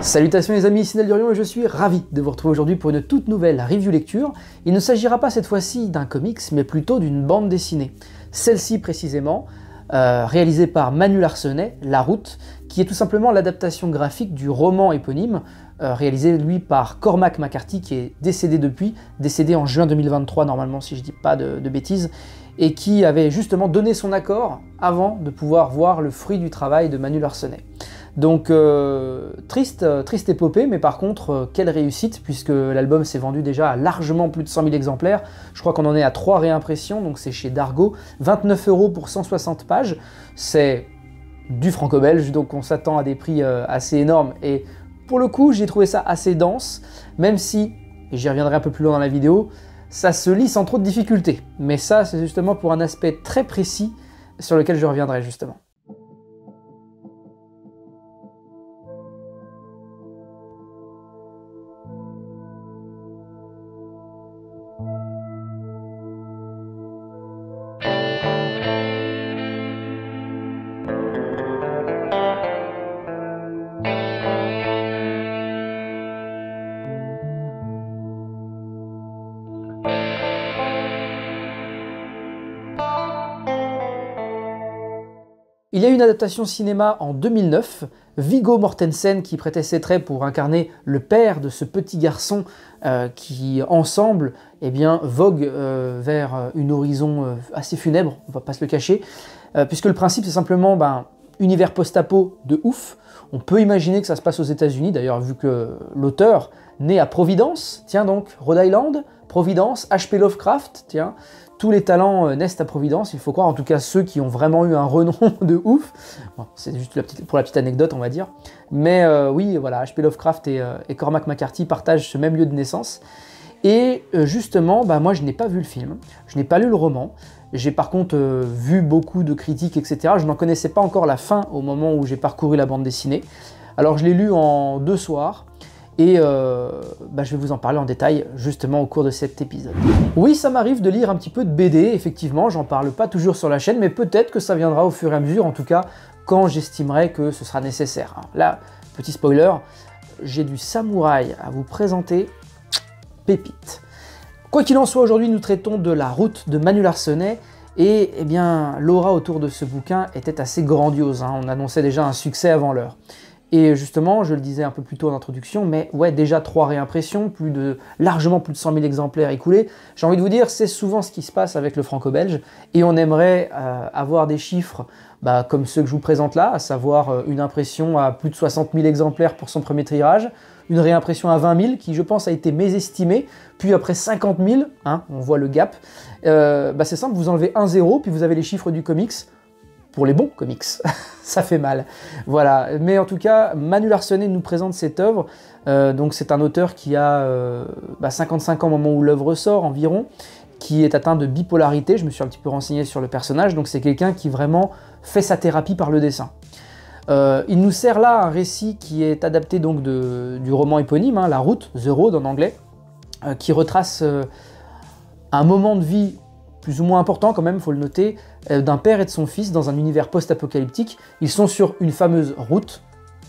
Salutations les amis, ici Nel Durion et je suis ravi de vous retrouver aujourd'hui pour une toute nouvelle review lecture. Il ne s'agira pas cette fois-ci d'un comics, mais plutôt d'une bande dessinée. Celle-ci précisément, réalisée par Manu Larsenet, La Route, qui est tout simplement l'adaptation graphique du roman éponyme, réalisé lui par Cormac McCarthy, qui est décédé depuis, décédé en juin 2023 normalement si je dis pas de bêtises, et qui avait justement donné son accord avant de pouvoir voir le fruit du travail de Manu Larsenet. Donc triste épopée, mais par contre quelle réussite, puisque l'album s'est vendu déjà à largement plus de 100 000 exemplaires. Je crois qu'on en est à 3 réimpressions, donc c'est chez Dargo, 29 € pour 160 pages. C'est du franco-belge, donc on s'attend à des prix assez énormes. Et pour le coup, j'ai trouvé ça assez dense, même si, et j'y reviendrai un peu plus loin dans la vidéo, ça se lit sans trop de difficultés. Mais ça, c'est justement pour un aspect très précis sur lequel je reviendrai justement. Il y a eu une adaptation cinéma en 2009, Viggo Mortensen qui prêtait ses traits pour incarner le père de ce petit garçon qui, ensemble, eh bien, vogue vers une horizon assez funèbre, on va pas se le cacher, puisque le principe c'est simplement univers post-apo de ouf. On peut imaginer que ça se passe aux États-Unis, d'ailleurs vu que l'auteur né à Providence, tiens donc, Rhode Island, Providence, H.P. Lovecraft, tiens, tous les talents naissent à Providence, il faut croire, en tout cas ceux qui ont vraiment eu un renom de ouf. Bon, c'est juste pour la petite anecdote, on va dire. Mais oui, voilà, H.P. Lovecraft et Cormac McCarthy partagent ce même lieu de naissance. Et justement, moi je n'ai pas vu le film, je n'ai pas lu le roman, j'ai par contre vu beaucoup de critiques, etc. Je n'en connaissais pas encore la fin au moment où j'ai parcouru la bande dessinée. Alors je l'ai lu en 2 soirs, et je vais vous en parler en détail justement au cours de cet épisode. Oui, ça m'arrive de lire un petit peu de BD, effectivement, j'en parle pas toujours sur la chaîne, mais peut-être que ça viendra au fur et à mesure, en tout cas quand j'estimerai que ce sera nécessaire. Là, petit spoiler, j'ai du samouraï à vous présenter, pépite. Quoi qu'il en soit, aujourd'hui nous traitons de La Route de Manu Larsenet, et eh bien l'aura autour de ce bouquin était assez grandiose, on annonçait déjà un succès avant l'heure. Et justement, je le disais un peu plus tôt en introduction, mais ouais, déjà 3 réimpressions, largement plus de 100 000 exemplaires écoulés. J'ai envie de vous dire, c'est souvent ce qui se passe avec le franco-belge, et on aimerait avoir des chiffres comme ceux que je vous présente là, à savoir une impression à plus de 60 000 exemplaires pour son premier tirage, une réimpression à 20 000 qui, je pense, a été mésestimée, puis après 50 000, on voit le gap. C'est simple, vous enlevez un 0, puis vous avez les chiffres du comics, pour les bons comics, ça fait mal. Voilà, mais en tout cas, Manu Larsenet nous présente cette œuvre, donc c'est un auteur qui a 55 ans au moment où l'œuvre sort environ, qui est atteint de bipolarité, je me suis un petit peu renseigné sur le personnage, donc c'est quelqu'un qui vraiment fait sa thérapie par le dessin. Il nous sert là un récit qui est adapté donc du roman éponyme, La Route, The Road en anglais, qui retrace un moment de vie plus ou moins important quand même, il faut le noter, d'un père et de son fils dans un univers post-apocalyptique. Ils sont sur une fameuse route,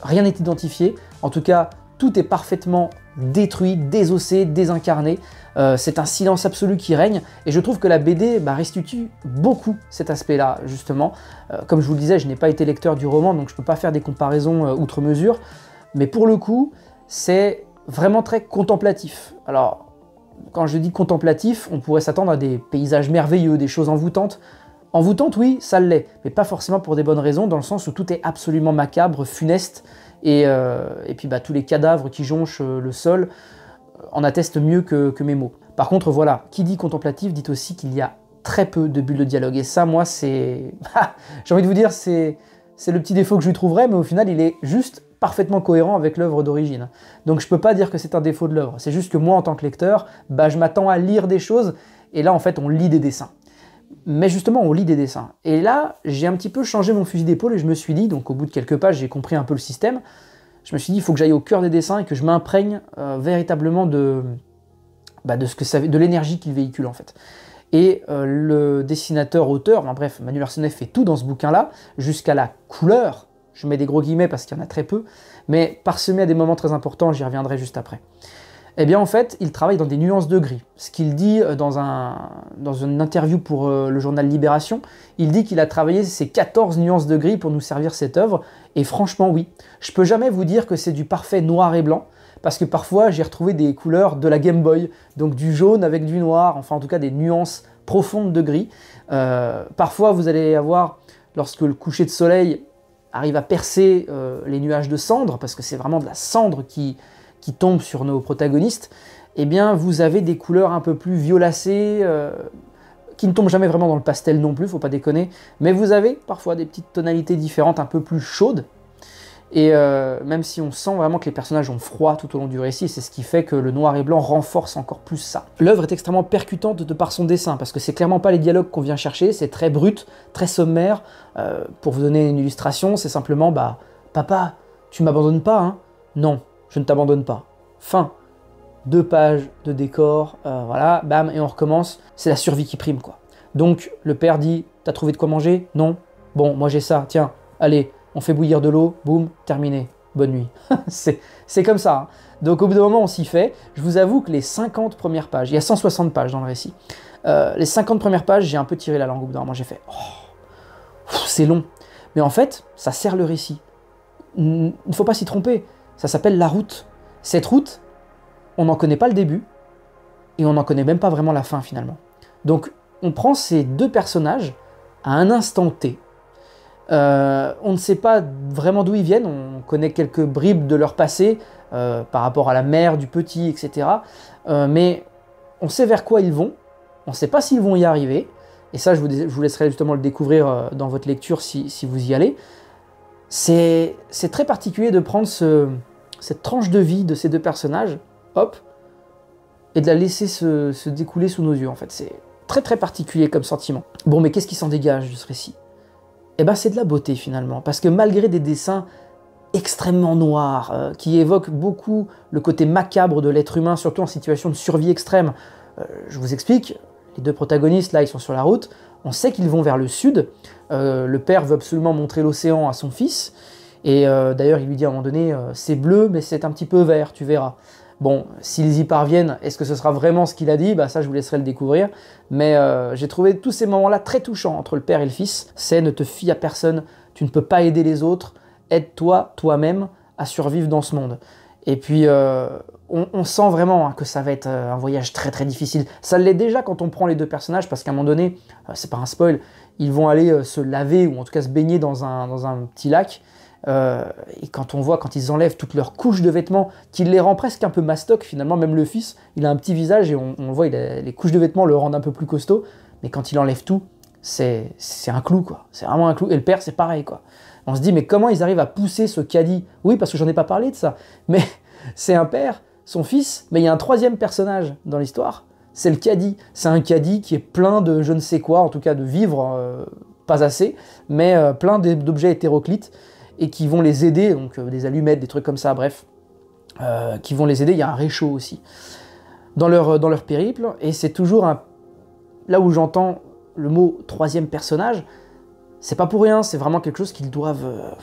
rien n'est identifié, en tout cas tout est parfaitement détruit, désossé, désincarné, c'est un silence absolu qui règne, et je trouve que la BD restitue beaucoup cet aspect-là, justement. Comme je vous le disais, je n'ai pas été lecteur du roman, donc je ne peux pas faire des comparaisons outre mesure, mais pour le coup, c'est vraiment très contemplatif. Alors, quand je dis contemplatif, on pourrait s'attendre à des paysages merveilleux, des choses envoûtantes. Envoûtantes, oui, ça l'est, mais pas forcément pour des bonnes raisons, dans le sens où tout est absolument macabre, funeste, et puis tous les cadavres qui jonchent le sol en attestent mieux que mes mots. Par contre, voilà, qui dit contemplatif dit aussi qu'il y a très peu de bulles de dialogue, et ça, moi, c'est... j'ai envie de vous dire, c'est le petit défaut que je lui trouverais, mais au final, il est juste parfaitement cohérent avec l'œuvre d'origine. Donc je peux pas dire que c'est un défaut de l'œuvre, c'est juste que moi en tant que lecteur, je m'attends à lire des choses, et là en fait on lit des dessins. Mais justement on lit des dessins. Et là j'ai un petit peu changé mon fusil d'épaule et je me suis dit, donc au bout de quelques pages j'ai compris un peu le système, je me suis dit il faut que j'aille au cœur des dessins et que je m'imprègne véritablement de l'énergie qu'il véhicule en fait. Et le dessinateur-auteur, bref, Manu Larsenet fait tout dans ce bouquin-là, jusqu'à la couleur. je mets des gros guillemets parce qu'il y en a très peu, mais parsemé à des moments très importants, j'y reviendrai juste après. Eh bien en fait, il travaille dans des nuances de gris. Ce qu'il dit dans une interview pour le journal Libération, il dit qu'il a travaillé ces 14 nuances de gris pour nous servir cette œuvre, et franchement oui. Je peux jamais vous dire que c'est du parfait noir et blanc, parce que parfois j'ai retrouvé des couleurs de la Game Boy, donc du jaune avec du noir, enfin en tout cas des nuances profondes de gris. Parfois vous allez avoir, lorsque le coucher de soleil arrive à percer les nuages de cendre, parce que c'est vraiment de la cendre qui tombe sur nos protagonistes, eh bien vous avez des couleurs un peu plus violacées, qui ne tombent jamais vraiment dans le pastel non plus, faut pas déconner, mais vous avez parfois des petites tonalités différentes, un peu plus chaudes, et même si on sent vraiment que les personnages ont froid tout au long du récit, c'est ce qui fait que le noir et blanc renforce encore plus ça. L'œuvre est extrêmement percutante de par son dessin, parce que c'est clairement pas les dialogues qu'on vient chercher, c'est très brut, très sommaire. Pour vous donner une illustration, c'est simplement bah, « Papa, tu m'abandonnes pas, hein ?» « Non, je ne t'abandonne pas. » Fin. 2 pages de décor, voilà, bam, et on recommence. C'est la survie qui prime, quoi. Donc, le père dit « T'as trouvé de quoi manger? Non? Bon, moi j'ai ça, tiens, allez, on fait bouillir de l'eau, boum, terminé, bonne nuit. » C'est comme ça. Hein. Donc au bout d'un moment, on s'y fait. Je vous avoue que les 50 premières pages, il y a 160 pages dans le récit, les 50 premières pages, j'ai un peu tiré la langue au bout d'un moment, j'ai fait oh, c'est long. Mais en fait, ça sert le récit. Il ne faut pas s'y tromper. Ça s'appelle la route. Cette route, on n'en connaît pas le début, et on n'en connaît même pas vraiment la fin finalement. Donc on prend ces 2 personnages à un instant T. On ne sait pas vraiment d'où ils viennent, on connaît quelques bribes de leur passé, par rapport à la mère du petit, etc. Mais on sait vers quoi ils vont, on ne sait pas s'ils vont y arriver, et ça je vous laisserai justement le découvrir dans votre lecture si vous y allez. C'est très particulier de prendre cette tranche de vie de ces 2 personnages, hop, et de la laisser se découler sous nos yeux en fait. C'est très très particulier comme sentiment. Bon, mais qu'est-ce qui s'en dégage de ce récit? Eh ben c'est de la beauté finalement, parce que malgré des dessins extrêmement noirs, qui évoquent beaucoup le côté macabre de l'être humain, surtout en situation de survie extrême, je vous explique, les 2 protagonistes là ils sont sur la route, on sait qu'ils vont vers le sud, le père veut absolument montrer l'océan à son fils, et d'ailleurs il lui dit à un moment donné, c'est bleu mais c'est un petit peu vert, tu verras. Bon, s'ils y parviennent, est-ce que ce sera vraiment ce qu'il a dit? Bah ça, je vous laisserai le découvrir. Mais j'ai trouvé tous ces moments-là très touchants entre le père et le fils. C'est ne te fie à personne, tu ne peux pas aider les autres, aide-toi toi-même à survivre dans ce monde. Et puis, on sent vraiment hein, que ça va être un voyage très très difficile. Ça l'est déjà quand on prend les 2 personnages, parce qu'à un moment donné, c'est pas un spoil, ils vont aller se laver, ou en tout cas se baigner dans un petit lac. Et quand on voit, quand ils enlèvent toutes leurs couches de vêtements, qu'ils les rend presque un peu mastoc finalement, même le fils, il a un petit visage et on le voit, les couches de vêtements le rendent un peu plus costaud, mais quand il enlève tout, c'est un clou quoi, c'est vraiment un clou, et le père c'est pareil quoi. On se dit mais comment ils arrivent à pousser ce caddie? Oui, parce que j'en ai pas parlé de ça, mais c'est un père, son fils, mais il y a un 3e personnage dans l'histoire, c'est le caddie. C'est un caddie qui est plein de je ne sais quoi, en tout cas de vivres, pas assez, mais plein d'objets hétéroclites, et qui vont les aider, donc des allumettes, des trucs comme ça, bref, qui vont les aider. Il y a un réchaud aussi dans leur périple, et c'est toujours là où j'entends le mot 3e personnage, c'est pas pour rien, c'est vraiment quelque chose qu'ils doivent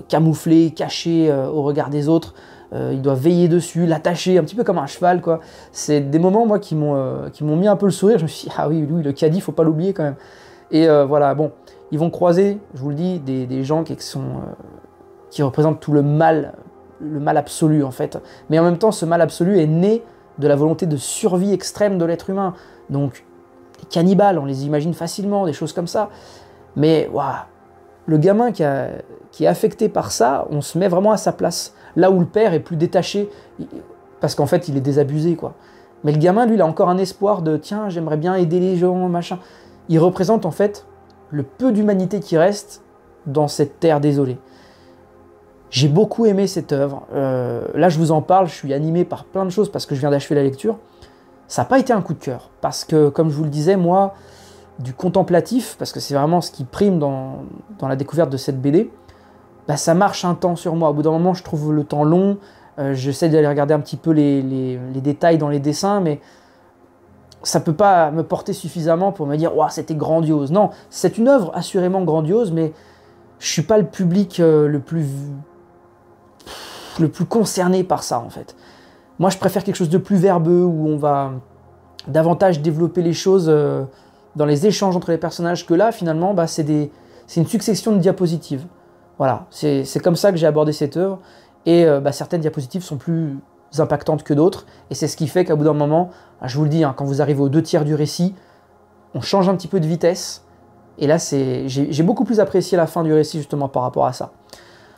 camoufler, cacher au regard des autres, ils doivent veiller dessus, l'attacher, un petit peu comme un cheval, quoi. C'est des moments, moi, qui m'ont mis un peu le sourire, je me suis dit, ah oui, lui, le caddie, faut pas l'oublier quand même. Et voilà, bon, ils vont croiser, je vous le dis, des gens qui représentent tout le mal absolu en fait. Mais en même temps, ce mal absolu est né de la volonté de survie extrême de l'être humain. Donc, les cannibales, on les imagine facilement, des choses comme ça. Mais, waouh, le gamin qui est affecté par ça, on se met vraiment à sa place. Là où le père est plus détaché, parce qu'en fait, il est désabusé, quoi. Mais le gamin, lui, il a encore un espoir de « tiens, j'aimerais bien aider les gens, machin ». Il représente en fait le peu d'humanité qui reste dans cette terre désolée. J'ai beaucoup aimé cette œuvre. Là, je vous en parle, je suis animé par plein de choses parce que je viens d'achever la lecture. Ça n'a pas été un coup de cœur, parce que, comme je vous le disais, moi, du contemplatif, parce que c'est vraiment ce qui prime dans la découverte de cette BD, bah, ça marche un temps sur moi. Au bout d'un moment, je trouve le temps long, j'essaie d'aller regarder un petit peu les détails dans les dessins, mais ça peut pas me porter suffisamment pour me dire « Ouah, c'était grandiose ». Non, c'est une œuvre assurément grandiose, mais je suis pas le public le plus concerné par ça en fait. Moi je préfère quelque chose de plus verbeux, où on va davantage développer les choses dans les échanges entre les personnages, que là finalement bah, c'est une succession de diapositives. Voilà, c'est comme ça que j'ai abordé cette œuvre, et bah, certaines diapositives sont plus impactantes que d'autres, et c'est ce qui fait qu'à bout d'un moment, je vous le dis, hein, quand vous arrivez aux 2/3 du récit, on change un petit peu de vitesse, et là j'ai beaucoup plus apprécié la fin du récit justement par rapport à ça.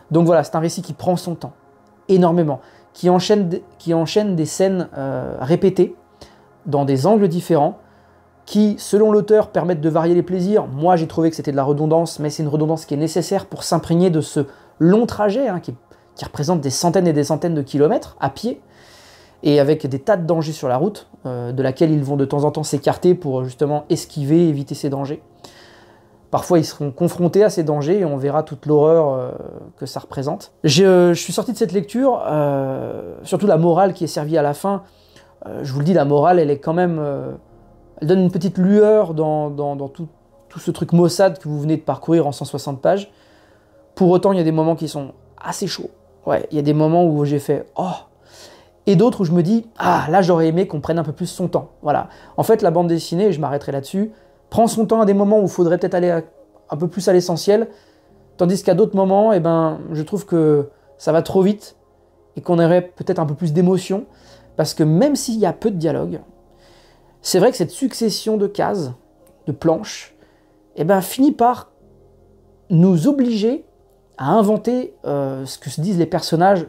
Donc voilà, c'est un récit qui prend son temps, énormément, qui enchaîne des scènes répétées, dans des angles différents, qui, selon l'auteur, permettent de varier les plaisirs. Moi, j'ai trouvé que c'était de la redondance, mais c'est une redondance qui est nécessaire pour s'imprégner de ce long trajet, hein, qui représente des centaines et des centaines de kilomètres à pied, et avec des tas de dangers sur la route, de laquelle ils vont de temps en temps s'écarter pour justement esquiver, éviter ces dangers. Parfois, ils seront confrontés à ces dangers et on verra toute l'horreur que ça représente. Je suis sorti de cette lecture, surtout la morale qui est servie à la fin. Je vous le dis, la morale, elle est quand même... elle donne une petite lueur dans tout ce truc maussade que vous venez de parcourir en 160 pages. Pour autant, il y a des moments qui sont assez chauds. Ouais, il y a des moments où j'ai fait « Oh !» Et d'autres où je me dis « Ah, là, j'aurais aimé qu'on prenne un peu plus son temps. » Voilà. En fait, la bande dessinée, je m'arrêterai là-dessus, prend son temps à des moments où il faudrait peut-être aller un peu plus à l'essentiel, tandis qu'à d'autres moments, eh ben, je trouve que ça va trop vite et qu'on aurait peut-être un peu plus d'émotion, parce que même s'il y a peu de dialogue, c'est vrai que cette succession de cases, de planches, eh ben, finit par nous obliger à inventer ce que se disent les personnages,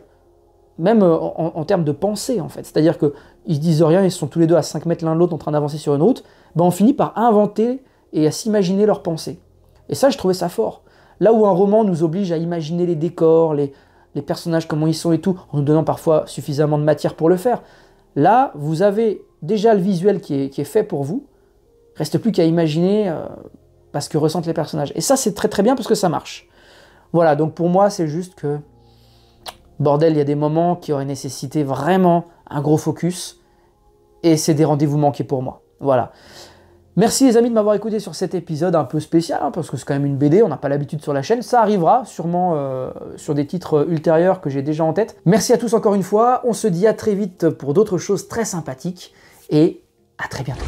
même en termes de pensée, en fait. C'est-à-dire qu'ils se disent rien, ils sont tous les deux à 5 mètres l'un de l'autre en train d'avancer sur une route, ben, on finit par inventer et à s'imaginer leurs pensées. Et ça, je trouvais ça fort. Là où un roman nous oblige à imaginer les décors, les personnages, comment ils sont et tout, en nous donnant parfois suffisamment de matière pour le faire, là, vous avez déjà le visuel qui est fait pour vous, reste plus qu'à imaginer ce que ressentent les personnages. Et ça, c'est très très bien parce que ça marche. Voilà, donc pour moi, c'est juste que, bordel, il y a des moments qui auraient nécessité vraiment un gros focus, et c'est des rendez-vous manqués pour moi. Voilà. Merci les amis de m'avoir écouté sur cet épisode un peu spécial, hein, parce que c'est quand même une BD, on n'a pas l'habitude sur la chaîne, ça arrivera sûrement sur des titres ultérieurs que j'ai déjà en tête. Merci à tous encore une fois, on se dit à très vite pour d'autres choses très sympathiques, et à très bientôt.